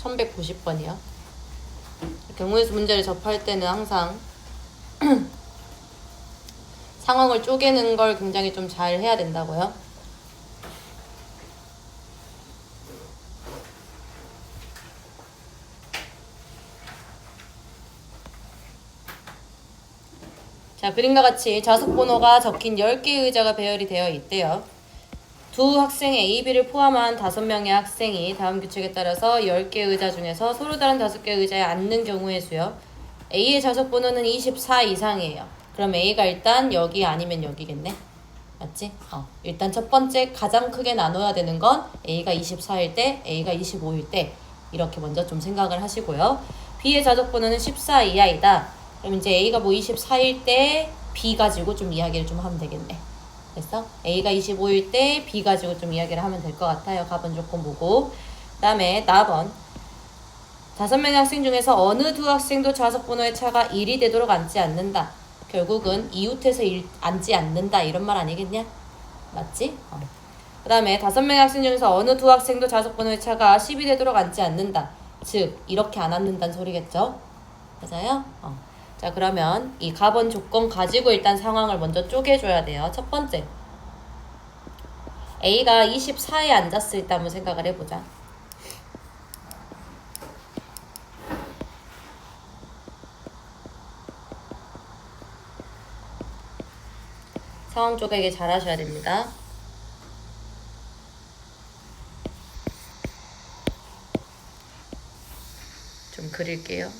1190번이요. 경우의 수 문제를 접할 때는 항상 상황을 쪼개는 걸 굉장히 좀 잘 해야 된다고요. 자, 그림과 같이 좌석 번호가 적힌 10개의 의자가 배열이 되어 있대요. 두 학생 A, B를 포함한 5명의 학생이 다음 규칙에 따라서 10개의 의자 중에서 서로 다른 5개의 의자에 앉는 경우의 수요. A의 좌석 번호는 24 이상이에요. 그럼 A가 일단 여기 아니면 여기겠네. 맞지? 일단 첫 번째 가장 크게 나눠야 되는 건 A가 24일 때, A가 25일 때 이렇게 먼저 좀 생각을 하시고요. B의 좌석 번호는 14 이하이다. 그럼 이제 A가 뭐 24일 때 B 가지고 좀 이야기를 좀 하면 되겠네. 됐어? A가 25일 때 B 가지고 좀 이야기를 하면 될 것 같아요. 가번 조건 보고. 그 다음에 나번 5명의 학생 중에서 어느 두 학생도 좌석 번호의 차가 1이 되도록 앉지 않는다. 결국은 이웃에서 앉지 않는다 이런 말 아니겠냐? 맞지? 그 다음에 5명의 학생 중에서 어느 두 학생도 좌석 번호의 차가 10이 되도록 앉지 않는다. 즉 이렇게 안 앉는다는 소리겠죠? 맞아요? 자, 그러면 이 가번 조건 가지고 일단 상황을 먼저 쪼개줘야 돼요. 첫 번째, A가 24에 앉았을 때 한번 생각을 해보자. 상황 쪼개기 잘 하셔야 됩니다. 좀 그릴게요.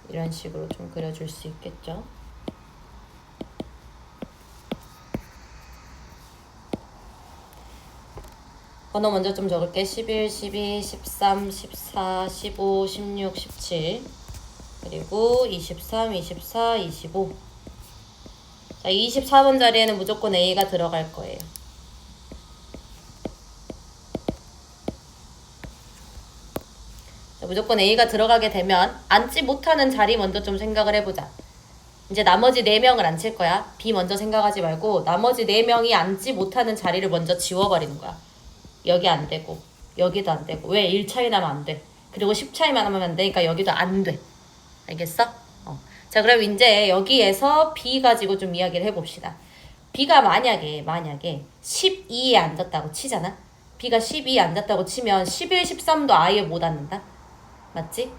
이런 식으로 좀 그려줄 수 있겠죠. 번호 먼저 좀 적을게. 11, 12, 13, 14, 15, 16, 17 그리고 23, 24, 25. 자, 24번 자리에는 무조건 A가 들어갈 거예요. 자, 무조건 A가 들어가게 되면 앉지 못하는 자리 먼저 좀 생각을 해보자. 이제 나머지 4명을 앉힐 거야. B 먼저 생각하지 말고 나머지 4명이 앉지 못하는 자리를 먼저 지워버리는 거야. 여기 안 되고 여기도 안 되고. 왜? 1 차이 나면 안 돼. 그리고 10 차이만 하면 안 되니까 여기도 안 돼. 알겠어? 자, 그럼 이제 여기에서 B 가지고 좀 이야기를 해봅시다. B가 만약에 12에 앉았다고 치잖아. B가 12에 앉았다고 치면 11, 13도 아예 못 앉는다. 맞지?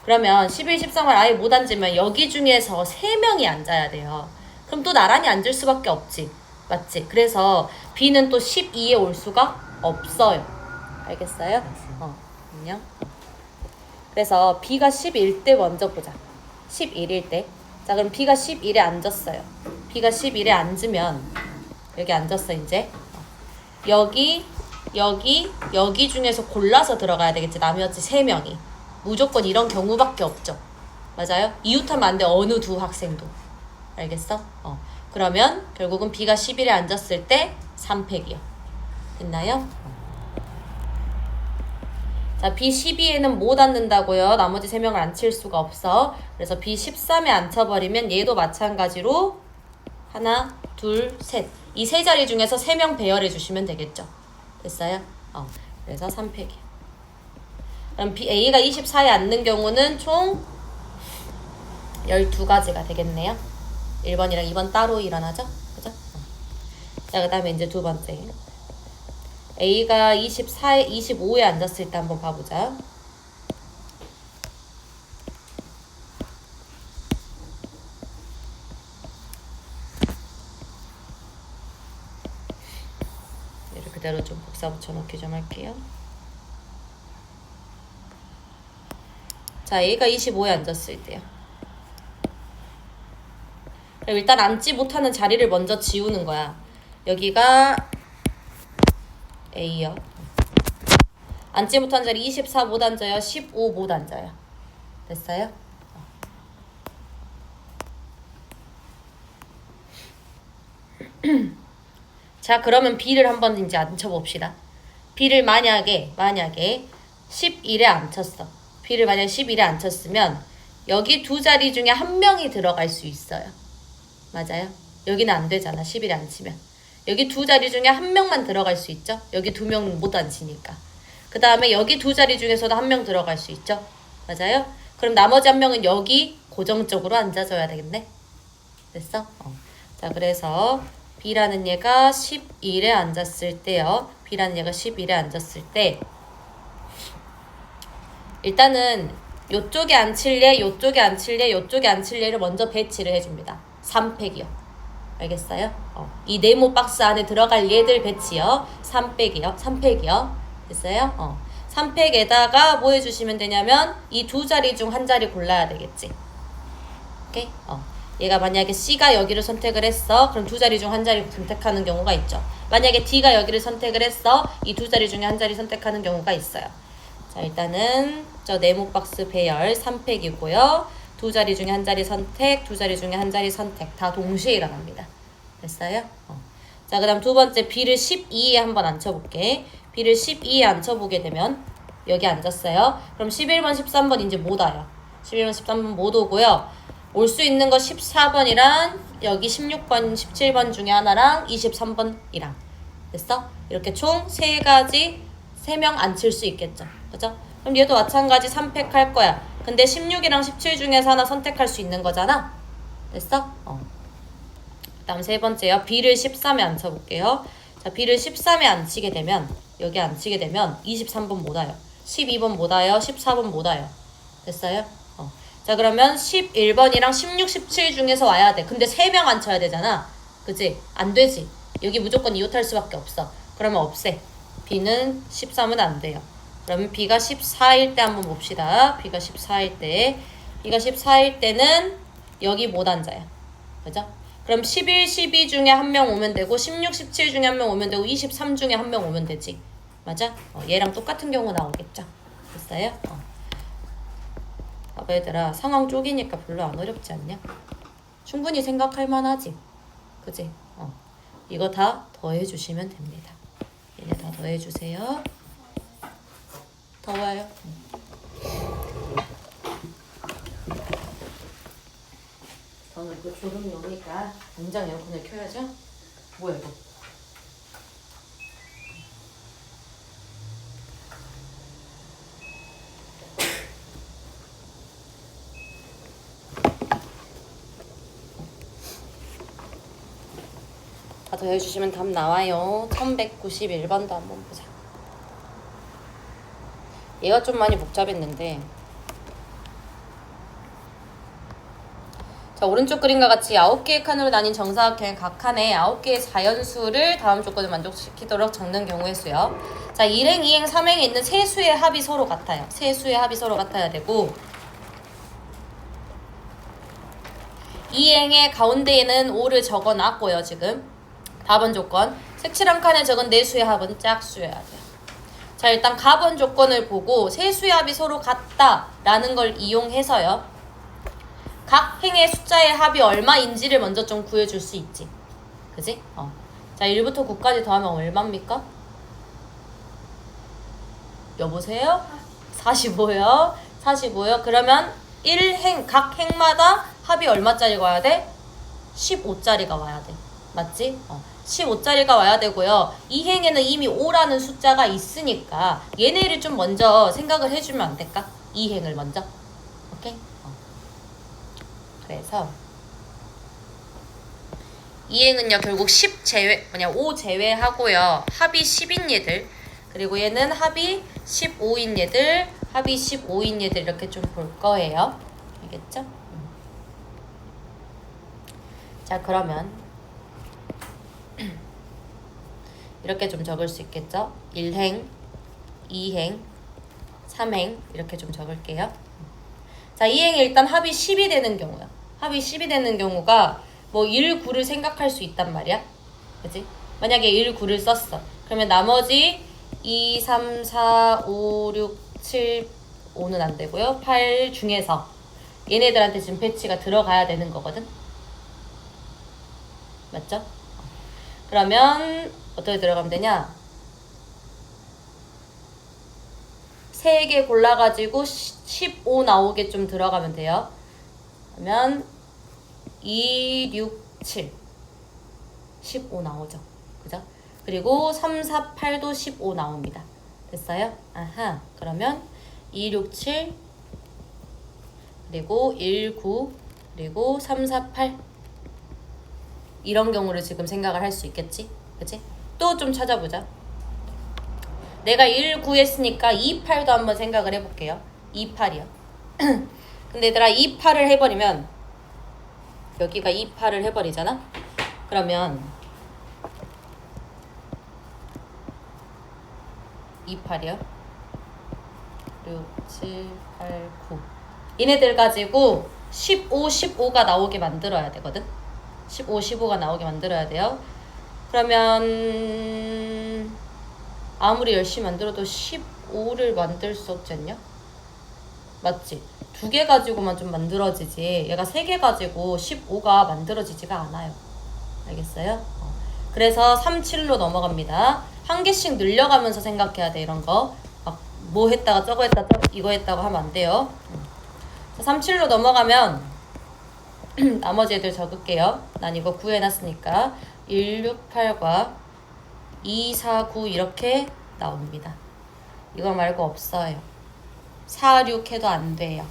그러면 11, 13을 아예 못 앉으면 여기 중에서 3명이 앉아야 돼요. 그럼 또 나란히 앉을 수밖에 없지. 맞지? 그래서 B는 또 12에 올 수가 없어요. 알겠어요? 안녕. 그래서 B가 11때 먼저 보자. 11일 때. 자, 그럼 B가 11에 앉았어요. B가 11에 앉으면 여기 앉았어 이제. 여기 중에서 골라서 들어가야 되겠지. 나머지 3명이. 무조건 이런 경우밖에 없죠. 맞아요? 이웃하면 안 돼. 어느 두 학생도. 알겠어? 그러면 결국은 B가 11에 앉았을 때 3팩이요. 됐나요? 자, B 12에는 못 앉는다고요. 나머지 3명을 앉힐 수가 없어. 그래서 B 13에 앉혀버리면 얘도 마찬가지로 하나, 둘, 셋. 이 세 자리 중에서 3명 배열해 주시면 되겠죠. 됐어요? 그래서 3팩이요. 그럼 A가 24에 앉는 경우는 총 12가지가 되겠네요. 1번이랑 2번 따로 일어나죠? 그죠? 자, 그 다음에 이제 두 번째. A가 25에 앉았을 때 한번 봐보자. 얘를 그대로 좀 복사 붙여넣기 좀 할게요. 자, A가 25에 앉았을 때요. 그럼 일단 앉지 못하는 자리를 먼저 지우는 거야. 여기가 A요. 앉지 못한 자리 24 못 앉아요. 15 못 앉아요. 됐어요? 자, 그러면 B를 한번 이제 앉혀봅시다. B를 만약에 11에 앉혔어. B를 만약에 11에 앉혔으면 여기 두 자리 중에 한 명이 들어갈 수 있어요. 맞아요? 여기는 안 되잖아. 11에 앉히면. 여기 두 자리 중에 한 명만 들어갈 수 있죠? 여기 두 명 못 앉히니까. 그 다음에 여기 두 자리 중에서도 한 명 들어갈 수 있죠? 맞아요? 그럼 나머지 한 명은 여기 고정적으로 앉아줘야 되겠네? 됐어? 자, 그래서 B라는 얘가 11에 앉았을 때요. B라는 얘가 11에 앉았을 때 일단은 요쪽에 앉힐래, 요쪽에 앉힐래, 요쪽에 앉힐래를 먼저 배치를 해줍니다. 3팩이요. 알겠어요? 이 네모 박스 안에 들어갈 얘들 배치요. 3팩이요. 됐어요? 3팩에다가 뭐 해주시면 되냐면 이 두 자리 중 한 자리 골라야 되겠지. 오케이? 얘가 만약에 C가 여기를 선택을 했어. 그럼 두 자리 중 한 자리 선택하는 경우가 있죠. 만약에 D가 여기를 선택을 했어. 이 두 자리 중에 한 자리 선택하는 경우가 있어요. 자, 일단은 저 네모 박스 배열 3팩이고요. 두 자리 중에 한 자리 선택, 두 자리 중에 한 자리 선택 다 동시에 일어납니다. 됐어요? 자, 그 다음 두 번째 B를 12에 한번 앉혀볼게. B를 12에 앉혀보게 되면 여기 앉았어요. 그럼 11번, 13번 이제 못 와요. 11번, 13번 못 오고요. 올 수 있는 거 14번이랑 여기 16번, 17번 중에 하나랑 23번이랑 됐어? 이렇게 총 3가지 3명 앉힐 수 있겠죠. 그죠? 그럼 얘도 마찬가지 3팩 할 거야. 근데 16이랑 17 중에서 하나 선택할 수 있는 거잖아. 됐어? 그 다음 세 번째요. B를 13에 앉혀볼게요. 자, B를 13에 앉히게 되면 여기 앉히게 되면 23번 못 와요. 12번 못 와요. 14번 못 와요. 됐어요? 자, 그러면 11번이랑 16, 17 중에서 와야 돼. 근데 3명 앉혀야 되잖아. 그치? 안 되지. 여기 무조건 이웃할 수밖에 없어. 그러면 없애. B는 13은 안 돼요. 그러면 B가 14일 때 한번 봅시다. B가 14일 때. B가 14일 때는 여기 못 앉아요. 그죠? 그럼 11, 12 중에 한 명 오면 되고 16, 17 중에 한 명 오면 되고 23 중에 한 명 오면 되지. 맞아? 얘랑 똑같은 경우 나오겠죠? 됐어요? 봐봐 얘들아, 상황 쪼개니까 별로 안 어렵지 않냐? 충분히 생각할 만하지? 그지? 이거 다 더해주시면 됩니다. 얘네 다 더해주세요. 더워요. 저는 그 졸음용이니까 당장 에어컨을 켜야죠. 뭐야 이거? 다 더해주시면 답 나와요. 1191번도 한번 보자. 얘가 좀 많이 복잡했는데, 자, 오른쪽 그림과 같이 9개의 칸으로 나뉜 정사각형의 각 칸에 9개의 자연수를 다음 조건을 만족시키도록 적는 경우의 수요. 자, 1행, 2행, 3행에 있는 세 수의 합이 서로 같아요. 세 수의 합이 서로 같아야 되고, 2행의 가운데에는 5를 적어놨고요, 지금. 답은 조건. 색칠한 칸에 적은 네 수의 합은 짝수여야 돼요. 자, 일단 가번 조건을 보고 세 수의 합이 서로 같다라는 걸 이용해서요. 각 행의 숫자의 합이 얼마인지를 먼저 좀 구해줄 수 있지. 그지? 자, 1부터 9까지 더하면 얼마입니까? 여보세요? 45요. 45요. 그러면 1행, 각 행마다 합이 얼마짜리가 와야 돼? 15짜리가 와야 돼. 맞지? 15짜리가 와야 되고요. 이 행에는 이미 5라는 숫자가 있으니까 얘네를 좀 먼저 생각을 해주면 안 될까? 이 행을 먼저. 오케이? 그래서 이 행은요 결국 5 제외하고요. 합이 10인 얘들, 그리고 얘는 합이 15인 얘들, 합이 15인 얘들 이렇게 좀 볼 거예요. 알겠죠? 자, 그러면 이렇게 좀 적을 수 있겠죠? 1행, 2행, 3행 이렇게 좀 적을게요. 자, 2행이 일단 합이 10이 되는 경우야. 합이 10이 되는 경우가 뭐 1, 9를 생각할 수 있단 말이야. 그치? 만약에 1, 9를 썼어. 그러면 나머지 2, 3, 4, 5, 6, 7, 5는 안 되고요. 8 중에서 얘네들한테 지금 배치가 들어가야 되는 거거든. 맞죠? 그러면 어떻게 들어가면 되냐? 3개 골라가지고 15 나오게 좀 들어가면 돼요. 그러면 2, 6, 7 15 나오죠. 그죠? 그리고 3, 4, 8도 15 나옵니다. 됐어요? 아하. 그러면 2, 6, 7 그리고 1, 9 그리고 3, 4, 8 이런 경우를 지금 생각을 할 수 있겠지? 그치? 또 좀 찾아보자. 내가 1, 9 했으니까 2, 8도 한번 생각을 해볼게요. 2, 8이요. 근데 얘들아 2, 8을 해버리면 여기가 2, 8을 해버리잖아? 그러면 2, 8이요. 6, 7, 8, 9 얘네들 가지고 15, 15가 나오게 만들어야 되거든? 15, 15가 나오게 만들어야 돼요. 그러면 아무리 열심히 만들어도 15를 만들 수 없지 않냐? 맞지? 2개 가지고만 좀 만들어지지 얘가 3개 가지고 15가 만들어지지가 않아요. 알겠어요? 그래서 3, 7로 넘어갑니다. 한 개씩 늘려가면서 생각해야 돼. 이런 거 막 뭐 했다가 저거 했다가 이거 했다고 하면 안 돼요. 3, 7로 넘어가면 나머지 애들 적을게요. 난 이거 9 해놨으니까 1, 6, 8과 2, 4, 9 이렇게 나옵니다. 이거 말고 없어요. 4, 6 해도 안 돼요.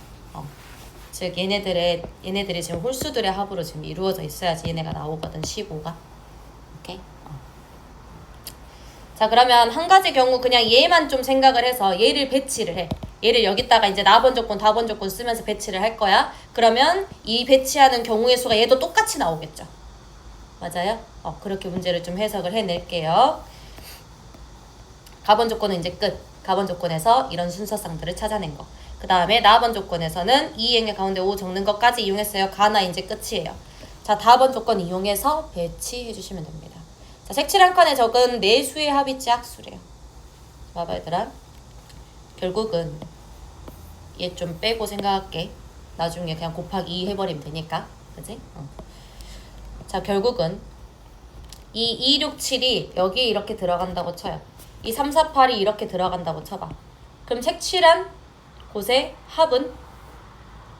즉 얘네들이 지금 홀수들의 합으로 지금 이루어져 있어야지 얘네가 나오거든. 15가. 오케이? 자, 그러면 한 가지 경우 그냥 얘만 좀 생각을 해서 얘를 배치를 해. 얘를 여기다가 이제 나번 조건, 다번 조건 쓰면서 배치를 할 거야. 그러면 이 배치하는 경우의 수가 얘도 똑같이 나오겠죠. 맞아요? 그렇게 문제를 좀 해석을 해낼게요. 가번 조건은 이제 끝. 가번 조건에서 이런 순서상들을 찾아낸 거. 그 다음에 나번 조건에서는 이행의 가운데 5 적는 것까지 이용했어요. 가나 이제 끝이에요. 자, 다번 조건 이용해서 배치해 주시면 됩니다. 자, 색칠 한 칸에 적은 내수의 합이 짝수래요. 봐봐 얘들아. 결국은 얘 좀 빼고 생각할게. 나중에 그냥 곱하기 2 해버리면 되니까. 그치? 자, 결국은 이 2, 6, 7이 여기 이렇게 들어간다고 쳐요. 이 3, 4, 8이 이렇게 들어간다고 쳐봐. 그럼 색칠한 곳의 합은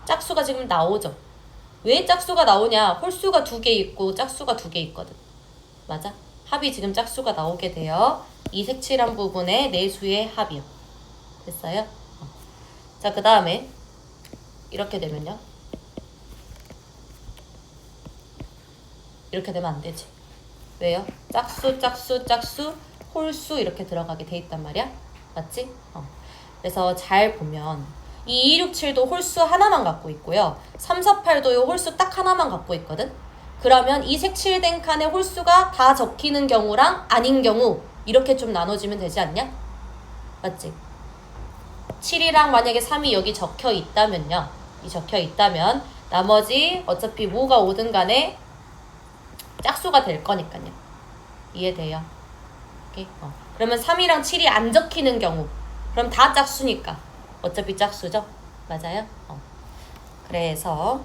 짝수가 지금 나오죠. 왜 짝수가 나오냐? 홀수가 2개 있고 짝수가 2개 있거든. 맞아? 합이 지금 짝수가 나오게 돼요. 이 색칠한 부분의 내수의 합이요. 됐어요? 자, 그 다음에 이렇게 되면요. 이렇게 되면 안 되지. 왜요? 짝수, 짝수, 짝수, 홀수 이렇게 들어가게 돼 있단 말이야. 맞지? 그래서 잘 보면 이 2, 6, 7도 홀수 하나만 갖고 있고요. 3, 4, 8도 홀수 딱 하나만 갖고 있거든. 그러면 이 색칠된 칸의 홀수가 다 적히는 경우랑 아닌 경우 이렇게 좀 나눠지면 되지 않냐? 맞지? 7이랑 만약에 3이 여기 적혀 있다면요. 이 적혀 있다면 나머지 어차피 뭐가 오든 간에 짝수가 될 거니까요. 이해돼요? 오케이? 그러면 3이랑 7이 안 적히는 경우 그럼 다 짝수니까 어차피 짝수죠? 맞아요? 그래서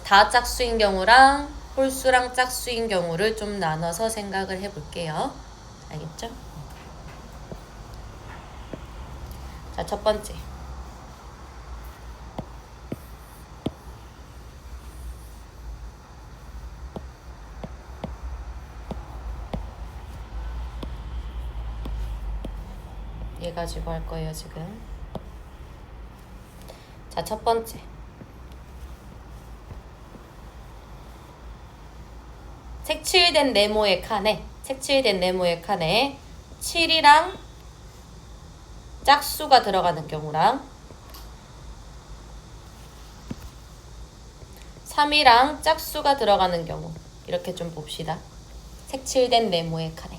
다 짝수인 경우랑 홀수랑 짝수인 경우를 좀 나눠서 생각을 해볼게요. 알겠죠? 자, 첫 번째. 얘 가지고 할 거예요, 지금. 자, 첫 번째. 색칠된 네모의 칸에 7이랑 짝수가 들어가는 경우랑 3이랑 짝수가 들어가는 경우 이렇게 좀 봅시다. 색칠된 네모의 칸에.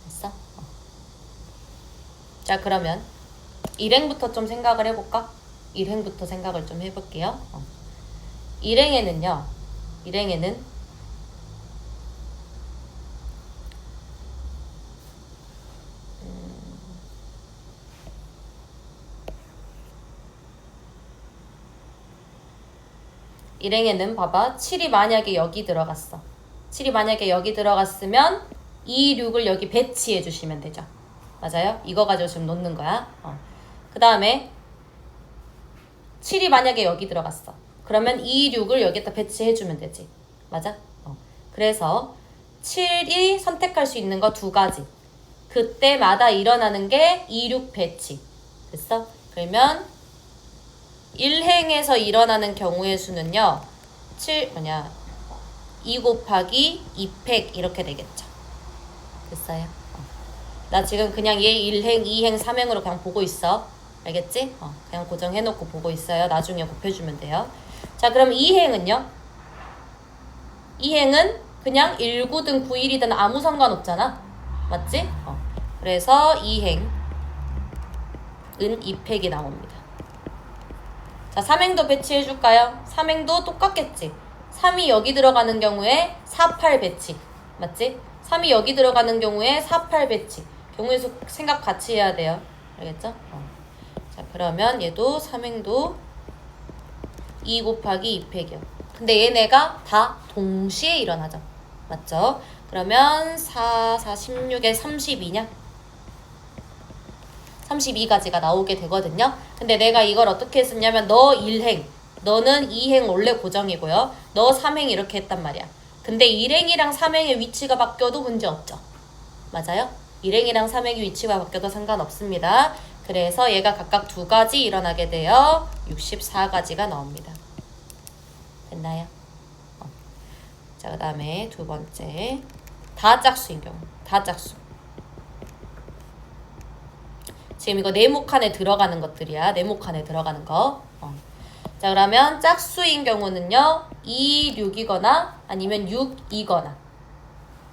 됐어? 자, 그러면 일행부터 좀 생각을 해볼까? 일행부터 생각을 좀 해볼게요. 일행에는 일행에는 봐봐. 7이 만약에 여기 들어갔어. 7이 만약에 여기 들어갔으면 2, 6을 여기 배치해 주시면 되죠. 맞아요? 이거 가지고 지금 놓는 거야. 그 다음에 7이 만약에 여기 들어갔어. 그러면 2, 6을 여기다 배치해 주면 되지. 맞아? 그래서 7이 선택할 수 있는 거 두 가지. 그때마다 일어나는 게 2, 6 배치. 됐어? 그러면 1행에서 일어나는 경우의 수는요. 2 곱하기 2팩 이렇게 되겠죠. 됐어요? 나 지금 그냥 얘 1행, 2행, 3행으로 그냥 보고 있어. 알겠지? 그냥 고정해놓고 보고 있어요. 나중에 곱해주면 돼요. 자, 그럼 2행은요? 2행은 그냥 19든 91이든 아무 상관없잖아. 맞지? 그래서 2행은 2팩이 나옵니다. 자, 3행도 배치해줄까요? 3행도 똑같겠지. 3이 여기 들어가는 경우에 4, 8 배치. 맞지? 3이 여기 들어가는 경우에 4, 8 배치. 경우의 수 생각 같이 해야 돼요. 알겠죠? 자, 그러면 얘도 3행도 2 곱하기 2팩이요. 근데 얘네가 다 동시에 일어나죠. 맞죠? 그러면 4, 16에 32냐? 32가지가 나오게 되거든요. 근데 내가 이걸 어떻게 했었냐면 너 1행, 너는 2행 원래 고정이고요. 너 3행 이렇게 했단 말이야. 근데 1행이랑 3행의 위치가 바뀌어도 문제 없죠. 맞아요? 1행이랑 3행의 위치가 바뀌어도 상관없습니다. 그래서 얘가 각각 두 가지 일어나게 되어 64가지가 나옵니다. 됐나요? 자, 그 다음에 두 번째. 다 짝수인 경우. 다 짝수. 지금 이거 네모칸에 들어가는 것들이야. 네모칸에 들어가는 거. 자, 그러면 짝수인 경우는요. 2, 6이거나 아니면 6이거나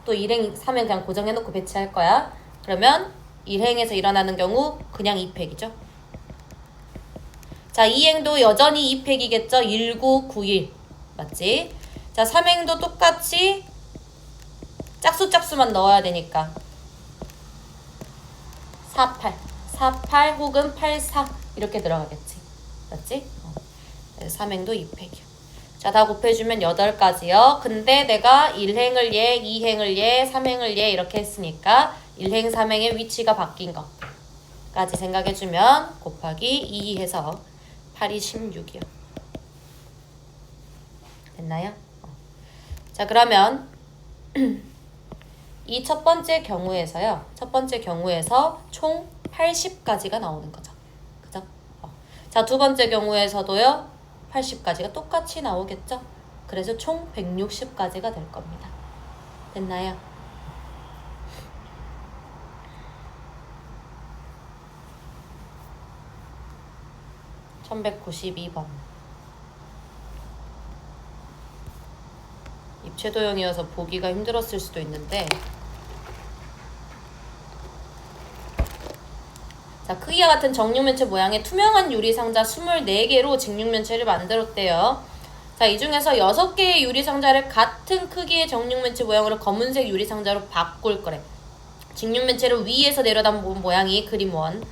또 1행, 3행 그냥 고정해놓고 배치할 거야. 그러면 1행에서 일어나는 경우 그냥 2팩이죠. 자, 2행도 여전히 2팩이겠죠. 1991 맞지? 자, 3행도 똑같이 짝수만 넣어야 되니까 48 48 혹은 84 이렇게 들어가겠지. 맞지? 3행도 2팩이야. 자, 다 곱해주면 8가지요. 근데 내가 1행을 얘, 2행을 얘, 3행을 얘 이렇게 했으니까 1행, 3행의 위치가 바뀐 것까지 생각해주면 곱하기 2 해서 8이 16이요. 됐나요? 자, 그러면 이 첫 번째 경우에서요. 첫 번째 경우에서 총 80가지가 나오는 거죠. 그죠? 자, 두 번째 경우에서도요. 80가지가 똑같이 나오겠죠? 그래서 총 160가지가 될 겁니다. 됐나요? (1192번) 입체도형이어서 보기가 힘들었을 수도 있는데 자, 크기와 같은 정육면체 모양의 투명한 유리상자 24개로 직육면체를 만들었대요. 자, 이 중에서 6개의 유리상자를 같은 크기의 정육면체 모양으로 검은색 유리상자로 바꿀 거래. 직육면체를 위에서 내려다 본 모양이 그림 1.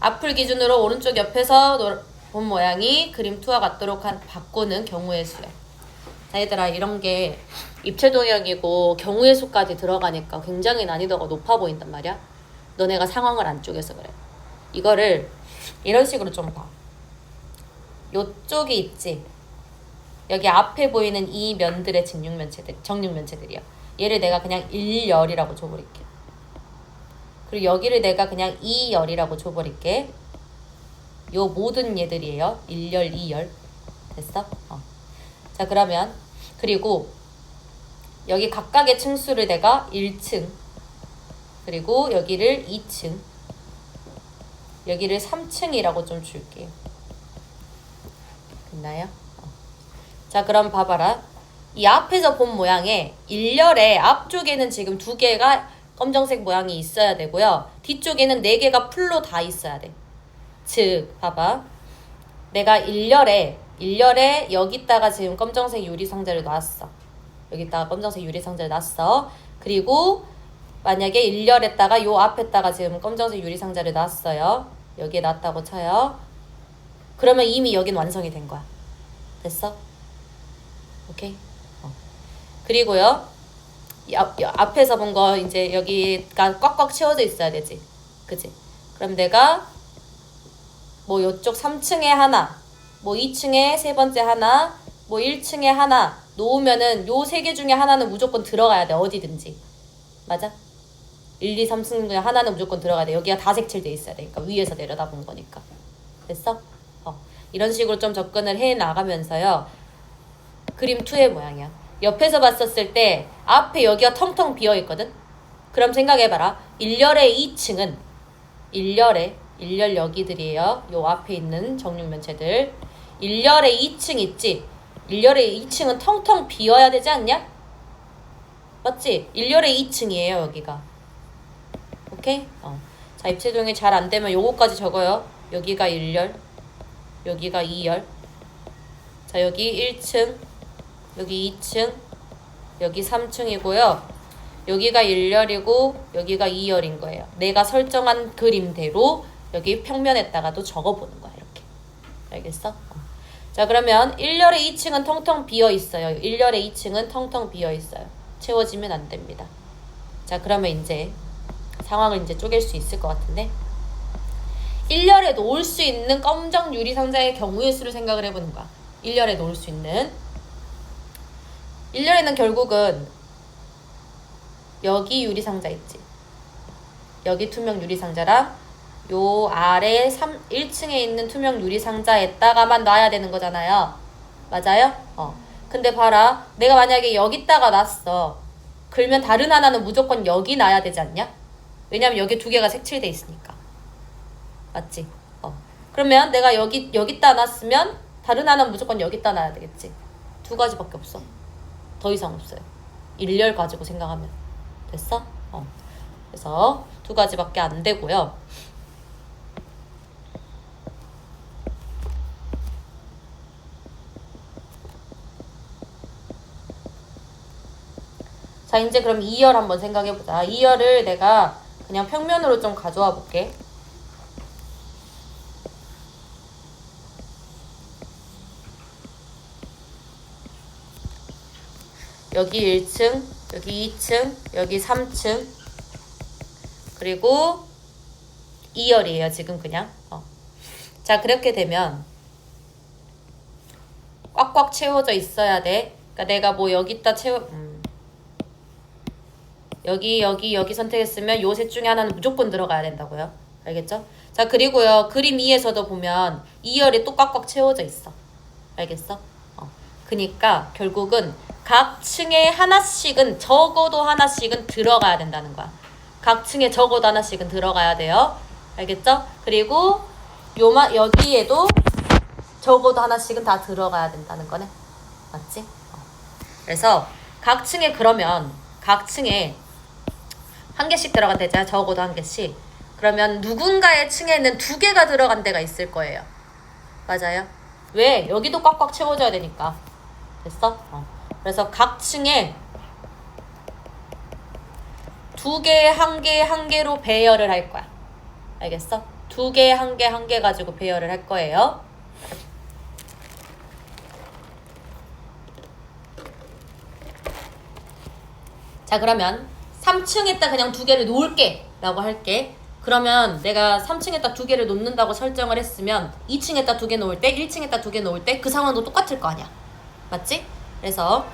앞을 기준으로 오른쪽 옆에서 본 모양이 그림 2와 같도록 바꾸는 경우의 수요. 자, 얘들아, 이런 게 입체도형이고 경우의 수까지 들어가니까 굉장히 난이도가 높아 보인단 말이야. 너네가 상황을 안 쪼개서 그래. 이거를 이런 식으로 좀 봐. 요쪽이 있지. 여기 앞에 보이는 이 면들의 정육면체들이요. 얘를 내가 그냥 1열이라고 줘버릴게. 그리고 여기를 내가 그냥 2열이라고 줘버릴게. 요 모든 얘들이에요. 1열, 2열. 됐어? 자, 그러면 그리고 여기 각각의 층수를 내가 1층 그리고 여기를 2층 여기를 3층이라고 좀 줄게요. 됐나요? 자, 그럼 봐봐라. 이 앞에서 본 모양의 1열의 앞쪽에는 지금 2개가 검정색 모양이 있어야 되고요. 뒤쪽에는 4개가 풀로 다 있어야 돼. 즉, 봐봐. 내가 1열에 여기다가 지금 검정색 유리상자를 놨어. 여기다가 검정색 유리상자를 놨어. 그리고 만약에 1열에다가 요 앞에다가 지금 검정색 유리상자를 놨어요. 여기에 놨다고 쳐요. 그러면 이미 여긴 완성이 된 거야. 됐어? 오케이? 그리고요. 앞에서 본 거 이제 여기가 꽉꽉 채워져 있어야 되지. 그치? 그럼 내가 뭐 요쪽 3층에 하나, 뭐 2층에 세 번째 하나, 뭐 1층에 하나 놓으면은 요 세 개 중에 하나는 무조건 들어가야 돼. 어디든지. 맞아? 1, 2, 3층 중에 하나는 무조건 들어가야 돼. 여기가 다 색칠돼 있어야 되니까. 위에서 내려다본 거니까. 됐어? 이런 식으로 좀 접근을 해 나가면서요. 그림 2의 모양이야. 옆에서 봤었을 때 앞에 여기가 텅텅 비어 있거든? 그럼 생각해봐라. 1열의 2층은 1열 여기들이에요. 요 앞에 있는 정육면체들. 1열의 2층 있지? 1열의 2층은 텅텅 비어야 되지 않냐? 맞지? 1열의 2층이에요 여기가. 오케이? 자, 입체동이 잘 안되면 요거까지 적어요. 여기가 1열, 여기가 2열. 자, 여기 1층, 여기 2층, 여기 3층이고요. 여기가 1열이고 여기가 2열인 거예요. 내가 설정한 그림대로 여기 평면에다가도 적어보는 거야. 이렇게. 알겠어? 자, 그러면 1열의 2층은 텅텅 비어 있어요. 1열의 2층은 텅텅 비어 있어요. 채워지면 안 됩니다. 자, 그러면 이제 상황을 이제 쪼갤 수 있을 것 같은데 1열에 놓을 수 있는 검정 유리상자의 경우의 수를 생각을 해보는 거야. 1열에 놓을 수 있는 1열에는 결국은 여기 유리상자 있지. 여기 투명 유리상자랑 요 아래 1층에 있는 투명 유리상자에다가만 놔야 되는 거잖아요. 맞아요? 근데 봐라. 내가 만약에 여기다가 놨어. 그러면 다른 하나는 무조건 여기 놔야 되지 않냐? 왜냐면 여기 두 개가 색칠돼 있으니까. 맞지? 그러면 내가 여기다 놨으면 다른 하나는 무조건 여기다 놔야 되겠지. 두 가지밖에 없어. 더 이상 없어요. 1열 가지고 생각하면. 됐어? 그래서 두 가지밖에 안 되고요. 자, 이제 그럼 2열 한번 생각해보자. 2열을 내가 그냥 평면으로 좀 가져와 볼게. 여기 1층, 여기 2층, 여기 3층, 그리고 2열이에요. 지금 그냥. 자, 그렇게 되면 꽉꽉 채워져 있어야 돼. 그러니까 내가 뭐 여기다 여기 선택했으면 요 셋 중에 하나는 무조건 들어가야 된다고요. 알겠죠? 자, 그리고요. 그림 2에서도 보면 2열이 또 꽉꽉 채워져 있어. 알겠어? 그니까 결국은 각 층에 하나씩은 적어도 하나씩은 들어가야 된다는 거야. 각 층에 적어도 하나씩은 들어가야 돼요. 알겠죠? 그리고 여기에도 적어도 하나씩은 다 들어가야 된다는 거네. 맞지? 그래서 각 층에 그러면 각 층에 한 개씩 들어간대잖아. 적어도 한 개씩. 그러면 누군가의 층에는 두 개가 들어간 데가 있을 거예요. 맞아요? 왜? 여기도 꽉꽉 채워져야 되니까. 됐어? 그래서 각 층에 두 개, 한 개, 한 개로 배열을 할 거야. 알겠어? 두 개, 한 개, 한 개 가지고 배열을 할 거예요. 자, 그러면 3층에다 그냥 두 개를 놓을게 라고 할게. 그러면 내가 3층에다 두 개를 놓는다고 설정을 했으면 2층에다 두 개 놓을 때, 1층에다 두 개 놓을 때 그 상황도 똑같을 거 아니야. 맞지? 그래서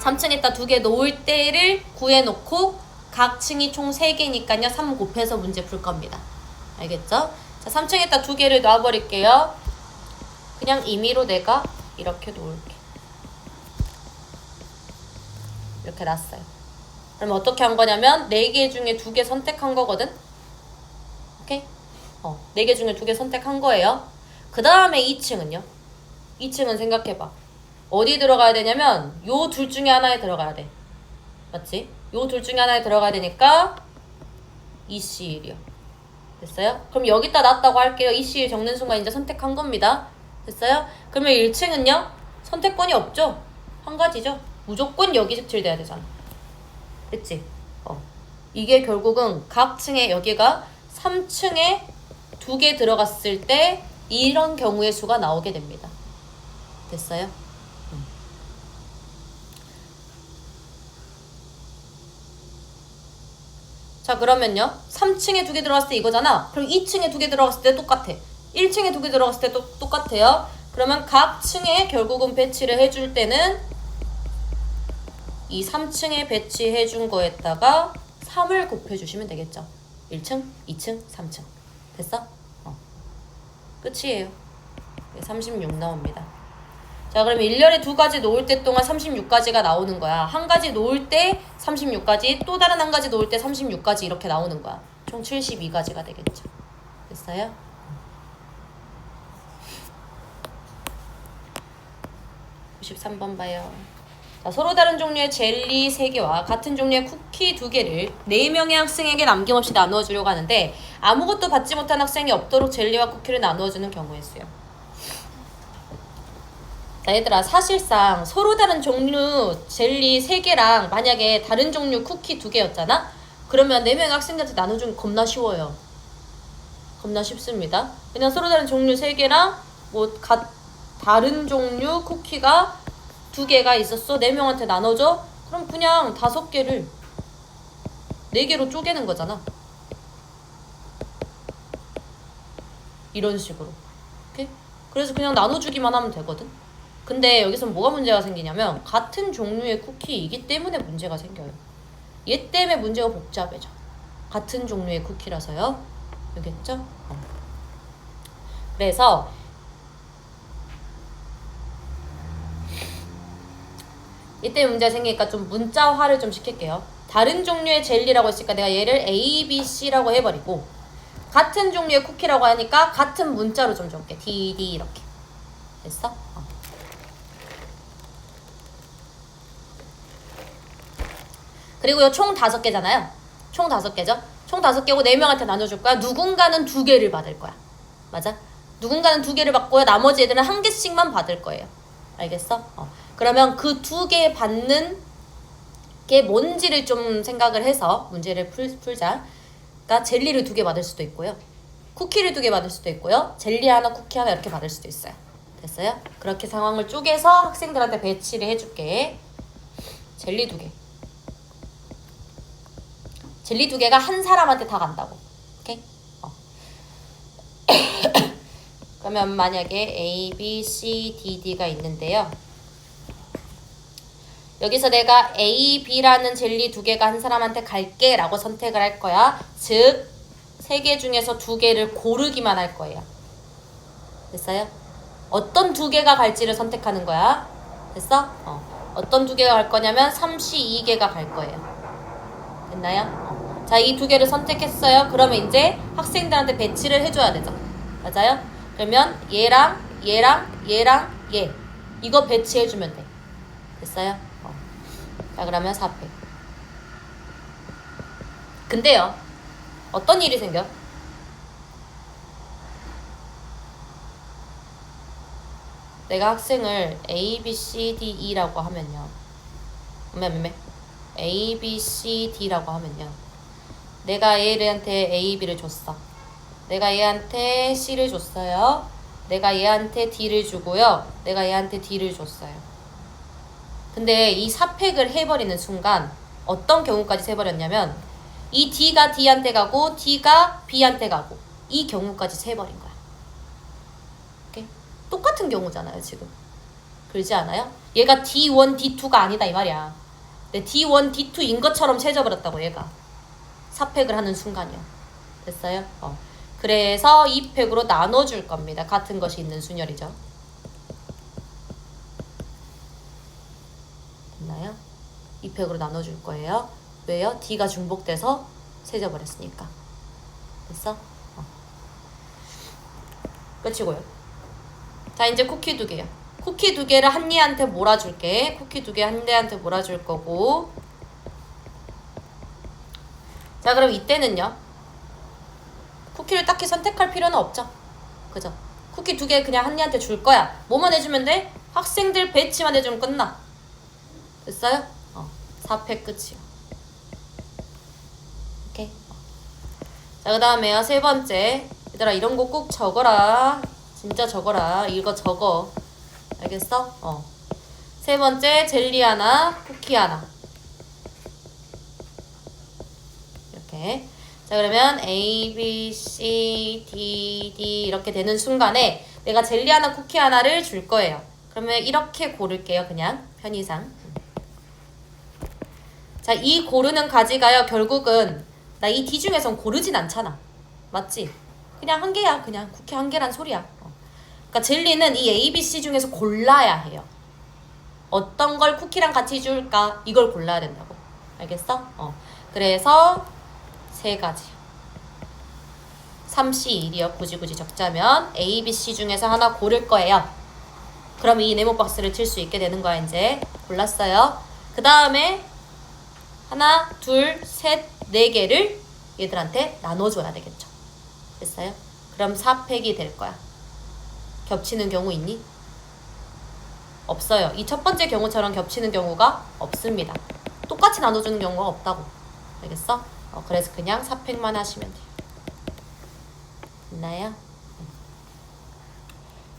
3층에다 두 개 놓을 때를 구해놓고 각 층이 총 3개니까요. 3 곱해서 문제 풀 겁니다. 알겠죠? 자, 3층에다 두 개를 놔버릴게요. 그냥 임의로 내가 이렇게 놓을게. 이렇게 놨어요. 그럼 어떻게 한 거냐면 4개 중에 2개 선택한 거거든? 오케이? 4개 중에 2개 선택한 거예요. 그 다음에 2층은요? 2층은 생각해봐. 어디 들어가야 되냐면 요 둘 중에 하나에 들어가야 돼. 맞지? 요 둘 중에 하나에 들어가야 되니까 EC1이요. 됐어요? 그럼 여기다 놨다고 할게요. EC1 적는 순간 이제 선택한 겁니다. 됐어요? 그러면 1층은요? 선택권이 없죠? 한 가지죠? 무조건 여기 색칠돼야 되잖아. 됐지? 이게 결국은 각 층에 여기가 3층에 2개 들어갔을 때 이런 경우의 수가 나오게 됩니다. 됐어요? 자 그러면요 3층에 2개 들어갔을 때 이거잖아. 그럼 2층에 2개 들어갔을 때 똑같아. 1층에 2개 들어갔을 때 똑같아요. 그러면 각 층에 결국은 배치를 해줄 때는 이 3층에 배치해준 거에다가 3을 곱해주시면 되겠죠. 1층, 2층, 3층. 됐어? 끝이에요. 36 나옵니다. 자 그럼 1년에 2가지 놓을 때 동안 36가지가 나오는 거야. 한 가지 놓을 때 36가지, 또 다른 한 가지 놓을 때 36가지 이렇게 나오는 거야. 총 72가지가 되겠죠. 됐어요? 93번 봐요. 자, 서로 다른 종류의 젤리 3개와 같은 종류의 쿠키 2개를 4명의 학생에게 남김없이 나누어 주려고 하는데 아무것도 받지 못한 학생이 없도록 젤리와 쿠키를 나누어 주는 경우의 수요. 자 얘들아 사실상 서로 다른 종류 젤리 3개랑 만약에 다른 종류 쿠키 2개였잖아? 그러면 4명의 학생들한테 나눠주는 게 겁나 쉬워요. 겁나 쉽습니다. 그냥 서로 다른 종류 3개랑 다른 종류 쿠키가 2개가 있었어. 4명한테 나눠줘. 그럼 그냥 5개를 4개로 쪼개는 거잖아. 이런 식으로. 오케이? 그래서 그냥 나눠주기만 하면 되거든. 근데 여기서 뭐가 문제가 생기냐면 같은 종류의 쿠키이기 때문에 문제가 생겨요. 얘 때문에 문제가 복잡해져. 같은 종류의 쿠키라서요. 알겠죠? 그래서 이때 문제가 생기니까 좀 문자화를 좀 시킬게요. 다른 종류의 젤리라고 했으니까 내가 얘를 A, B, C라고 해버리고 같은 종류의 쿠키라고 하니까 같은 문자로 좀 적게 D, D 이렇게. 됐어? 그리고요 총 5개잖아요. 총 5개죠? 총 5개고 4명한테 나눠줄 거야. 누군가는 2개를 받을 거야. 맞아? 누군가는 2개를 받고요. 나머지 애들은 1개씩만 받을 거예요. 알겠어? 그러면 그 2개 받는 게 뭔지를 좀 생각을 해서 문제를 풀자. 그러니까 젤리를 2개 받을 수도 있고요. 쿠키를 2개 받을 수도 있고요. 젤리 하나, 쿠키 하나 이렇게 받을 수도 있어요. 됐어요? 그렇게 상황을 쪼개서 학생들한테 배치를 해줄게. 젤리 2개. 젤리 2개가 한 사람한테 다 간다고. 오케이? 그러면 만약에 A, B, C, D, D가 있는데요. 여기서 내가 A, B라는 젤리 2개가 한 사람한테 갈게 라고 선택을 할 거야. 즉 3개 중에서 2개를 고르기만 할 거예요. 됐어요? 어떤 2개가 갈지를 선택하는 거야. 됐어? 어떤 2개가 갈 거냐면 32개가 갈 거예요. 됐나요? 자, 이 2개를 선택했어요. 그러면 이제 학생들한테 배치를 해줘야 되죠. 맞아요? 그러면 얘랑 얘 이거 배치해주면 돼. 됐어요? 자 그러면 4팩. 근데요 어떤 일이 생겨? 내가 학생을 A, B, C, D, E라고 하면요. A, B, C, D라고 하면요. 내가 얘한테 A, B를 줬어. 내가 얘한테 C를 줬어요. 내가 얘한테 D를 주고요. 내가 얘한테 D를 줬어요. 근데 이 4팩을 해버리는 순간 어떤 경우까지 세버렸냐면 이 D가 D한테 가고 D가 B한테 가고 이 경우까지 세버린 거야. 오케이? 똑같은 경우잖아요 지금. 그러지 않아요? 얘가 D1, D2가 아니다 이 말이야. 근데 D1, D2인 것처럼 세져버렸다고 얘가. 4팩을 하는 순간이요. 됐어요? 그래서 2팩으로 나눠줄 겁니다. 같은 것이 있는 순열이죠. 됐나요? 2팩으로 나눠줄 거예요. 왜요? D가 중복돼서 세져버렸으니까. 됐어? 끝이고요. 자 이제 쿠키 2개요. 쿠키 2개를 한 얘한테 몰아줄게. 쿠키 2개 한 대한테 몰아줄 거고. 자 그럼 이때는요. 쿠키를 딱히 선택할 필요는 없죠. 그죠? 쿠키 2개 그냥 한 얘한테 줄 거야. 뭐만 해주면 돼? 학생들 배치만 해주면 끝나. 됐어요? 4팩 끝이요. 오케이. 자 그 다음에요. 3번째. 얘들아 이런 거 꼭 적어라. 진짜 적어라. 이거 적어. 알겠어? 3번째 젤리 하나, 쿠키 하나. 이렇게. 이렇게. 자, 그러면 A, B, C, D, D 이렇게 되는 순간에 내가 젤리 하나, 쿠키 하나를 줄 거예요. 그러면 이렇게 고를게요. 그냥 편의상. 자, 이 고르는 가지가요. 결국은 나 이 D 중에선 고르진 않잖아. 맞지? 그냥 한 개야. 그냥 쿠키 한 개란 소리야. 그러니까 젤리는 이 A, B, C 중에서 골라야 해요. 어떤 걸 쿠키랑 같이 줄까? 이걸 골라야 된다고. 알겠어? 그래서 세 가지. 3C 1이요. 굳이 적자면 A, B, C 중에서 하나 고를 거예요. 그럼 이 네모 박스를 칠 수 있게 되는 거야. 이제 골랐어요. 그 다음에 하나, 둘, 셋, 네 개를 얘들한테 나눠줘야 되겠죠. 됐어요? 그럼 4팩이 될 거야. 겹치는 경우 있니? 없어요. 이 첫 번째 경우처럼 겹치는 경우가 없습니다. 똑같이 나눠주는 경우가 없다고. 알겠어? 그래서 그냥 4팩만 하시면 돼요. 있나요?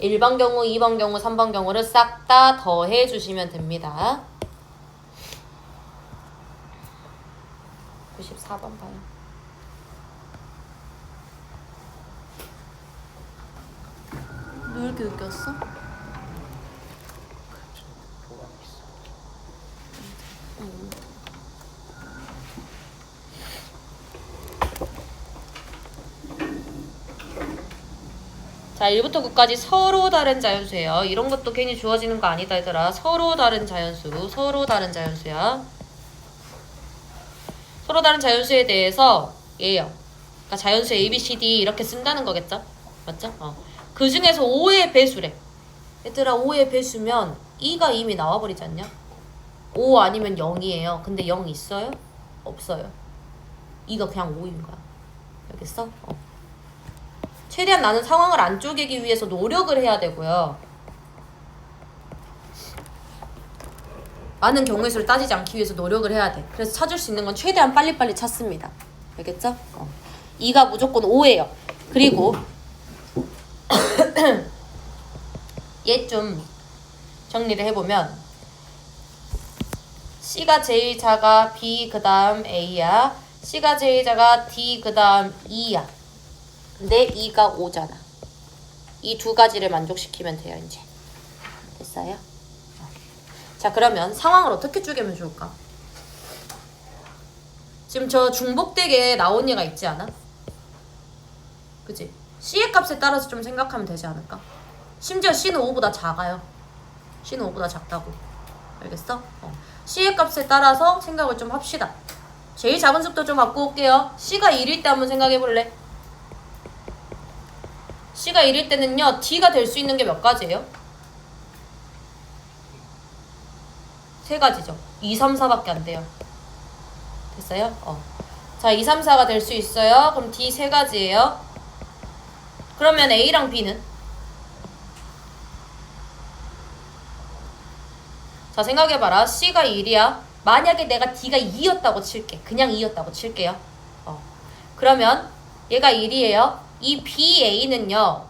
1번 경우, 2번 경우, 3번 경우를 싹 다 더해 주시면 됩니다. 94번 봐요. 왜 이렇게 늦게 왔어? 자, 1부터 9까지 서로 다른 자연수예요. 이런 것도 괜히 주어지는 거 아니다 얘들아. 서로 다른 자연수, 서로 다른 자연수야. 서로 다른 자연수에 대해서 얘요. 그러니까 자연수 A, B, C, D 이렇게 쓴다는 거겠죠? 맞죠? 그 중에서 5의 배수래. 얘들아 5의 배수면 2가 이미 나와버리지 않냐? 5 아니면 0이에요. 근데 0 있어요? 없어요. 2가 그냥 5인 거야. 알겠어? 최대한 나는 상황을 안 쪼개기 위해서 노력을 해야 되고요. 많은 경우의 수를 따지지 않기 위해서 노력을 해야 돼. 그래서 찾을 수 있는 건 최대한 빨리빨리 찾습니다. 알겠죠? 2가 무조건 5예요. 그리고 얘 좀 정리를 해보면 C가 제일 작아 B 그 다음 A야. C가 제일 작아 D 그 다음 E야. 근데 2가 5잖아. 이 두 가지를 만족시키면 돼요. 이제 됐어요? 자, 그러면 상황을 어떻게 쪼개면 좋을까? 지금 저 중복되게 나온 얘가 있지 않아? 그치? C의 값에 따라서 좀 생각하면 되지 않을까? 심지어 C는 5보다 작아요. C는 5보다 작다고. 알겠어? C의 값에 따라서 생각을 좀 합시다. 제일 작은 숫자 좀 갖고 올게요. C가 1일 때 한번 생각해볼래? C가 1일 때는요, D가 될 수 있는 게 몇 가지예요? 세 가지죠. 2, 3, 4밖에 안 돼요. 됐어요? 자, 2, 3, 4가 될 수 있어요. 그럼 D 세 가지예요. 그러면 A랑 B는? 자, 생각해봐라. C가 1이야. 만약에 내가 D가 2였다고 칠게. 그냥 2였다고 칠게요. 그러면 얘가 1이에요. 이 BA는요.